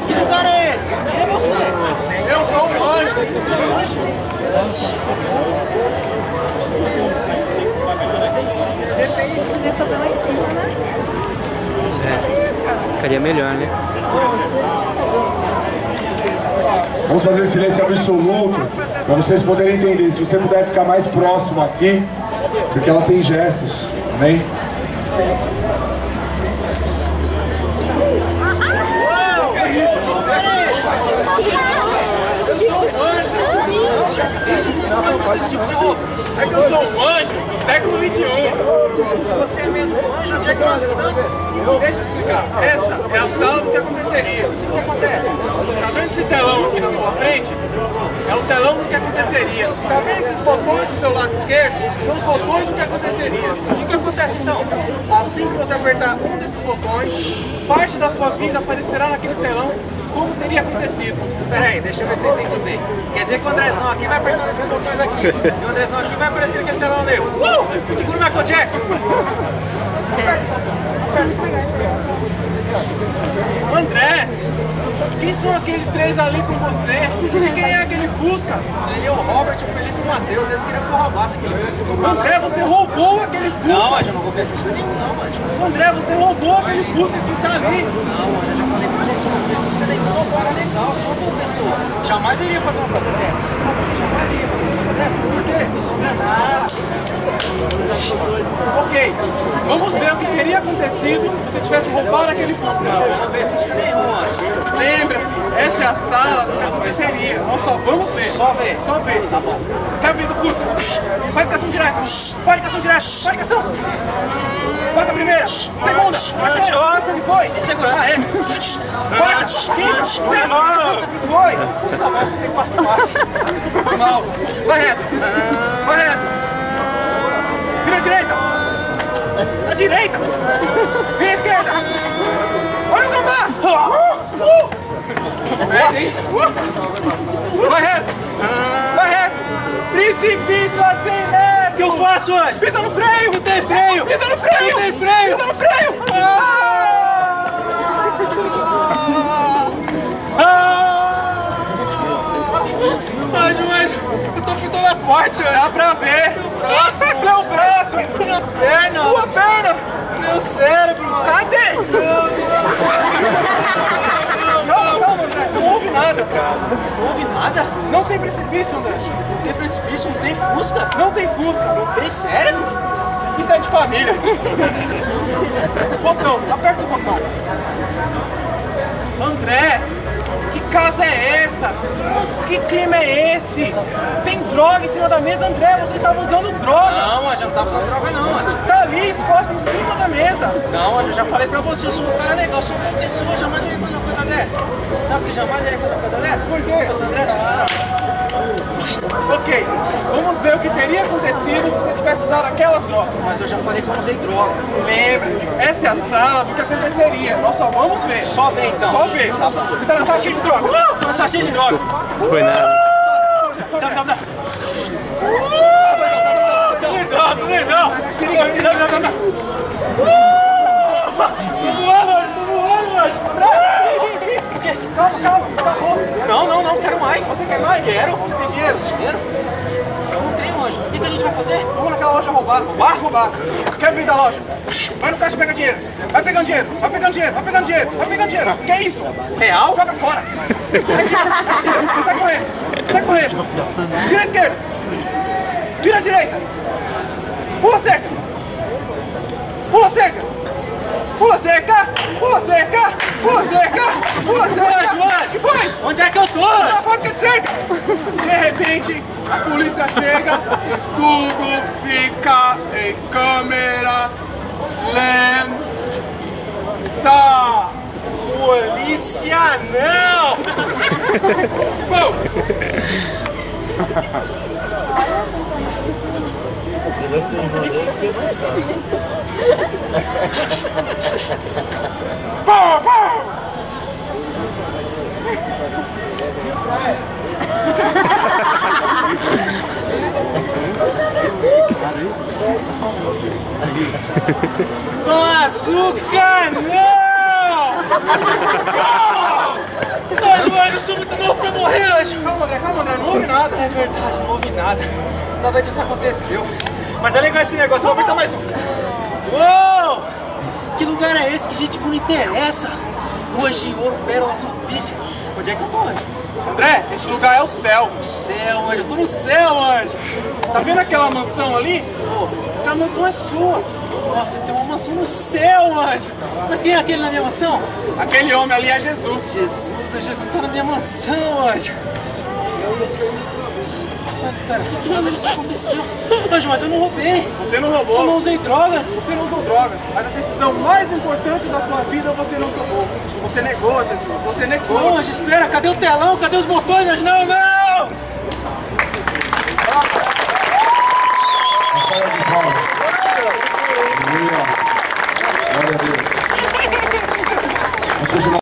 Que lugar é esse? Quem é você? Eu sou um anjo. Você tem que fazer lá em cima, né? Ficaria melhor, né? Vamos fazer silêncio absoluto para vocês poderem entender. Se você puder ficar mais próximo aqui, porque ela tem gestos, amém? É que eu sou um anjo do século XXI. Se você é mesmo anjo, onde é que nós estamos? Deixa eu explicar. Essa é a sala do que aconteceria. O que acontece? Tá vendo esse telão aqui na sua frente? É o telão do que aconteceria. Tá vendo esses botões do seu lado esquerdo? São os botões do que aconteceria. E o que acontece então? Assim que você apertar um desses botões, parte da sua vida aparecerá naquele telão como teria acontecido. Peraí, deixa eu ver se eu entendi bem. Quer dizer que o Andrezão aqui vai apertando esses botões aqui. E o Andrezão aqui vai aparecer naquele telão meu. Segura o Michael Jackson. André, quem são aqueles três ali com você? Quem é aquele Fusca? Ele é o Robert, o Felipe e o Matheus. Eles queriam que eu roubasse aquele Fusca. André, você roubou aquele Fusca. Não, mas eu não roubei Fusca nenhum, não, mano. André, você roubou aquele Fusca que está ali. Não, mano, eu já falei pra você, eu não roubei Fusca nenhum. Sou um cara legal, sou uma boa pessoa. Jamais eu iria fazer uma coisa dessa. Jamais eu iria fazer uma coisa dessa. Por quê? Eu sou empresário. Ok, vamos ver o que teria acontecido se você tivesse roubado aquele Fusca. Não, eu não roubei Fusca nenhum, mano. Lembra-se, essa é a sala do que aconteceria. Nós só vamos ver. Só ver. Só ver. Tá bom. Quer ver do Fusca? Faz ligação direta. Faz ligação direta. Faz ligação. Passa a primeira. Segunda. Terceira. Que foi? Segurança. Ah, é. Quarta. Quinta. Sexta. Que foi? Fusca Versa tem 4 marchas. Foi mal. Vai reto. Vai reto. Vira à direita. À direita. Vira à esquerda. Olha o gambá. Vai reto. Vai reto. Precipício acelera. O que eu faço, anjo? Pisa no freio. Não tem freio. Pisa no freio. Não tem freio. Pisa no freio. Anjo, eu tô com toda parte, anjo. Dá pra ver. Nossa, seu braço. Minha perna. Sua perna. Meu cérebro, mano. Cadê? Não, André. Não houve nada. Não houve nada? Não tem precipício, André. Não tem precipício, não tem Fusca. Não tem Fusca. Não tem cérebro? Isso é de família. Botão, aperta o botão. André, que casa é essa? Que clima é esse? Tem droga em cima da mesa, André, você estava usando droga. Não, anjo, eu não tava usando droga não, mano. Tá ali exposta em cima da mesa. Não, anjo, eu já falei pra você, eu sou um cara legal, sou uma pessoa, jamais iria fazer uma coisa dessa. Sabe que jamais iria fazer uma coisa dessa? Por quê? Eu sou André. Ok, vamos ver o que teria acontecido se você tivesse usado aquelas drogas. Mas eu já falei que eu usei droga. Lembre-se, essa é a sala do que aconteceria. Nós só vamos ver. Só vem então. Só ver. Você tá na sala cheia de droga. Tô nessa cheia de droga. Foi nada. Dá. Tô legal. Calma, acabou. Não, quero mais. Você quer mais? Quero. Você tem dinheiro? Dinheiro? Eu não tenho, anjo. O que a gente vai fazer? Vamos naquela loja roubar. Roubar. Quer vir da loja? Vai no caixa e pega dinheiro. Vai pegando dinheiro. Que isso? Real? Joga fora. Sai correndo. Vira à esquerda. Vira à direita. Pula cerca. Que foi? Onde é que eu tô? Na fábrica de cerca. De repente, a polícia chega, tudo fica em câmera lenta. Polícia não! Bom, Com açúcar não! verdade, não ouvi nada. Nada disso aconteceu. Mas é legal esse negócio, eu vou apertar mais um. Uou! Que lugar é esse? Que gente não interessa? Ruas de ouro, pérolas, rubies. Onde é que eu tô, anjo? André, esse lugar é o céu. O céu, anjo. Eu tô no céu, anjo. Tá vendo aquela mansão ali? Aquela mansão é sua. Nossa, tem uma mansão no céu, anjo. Mas quem é aquele na minha mansão? Aquele homem ali é Jesus. Jesus tá na minha mansão, anjo. Mas espera, que nada disso aconteceu? Anjo, mas eu não roubei. Você não Eu não roubou. usei drogas. Você não usou drogas. Mas a decisão mais importante da sua vida você não tomou. Você negou, Jesus. Você negou. Não, anjo, espera. Cadê o telão? Cadê os botões, anjo? Não, não!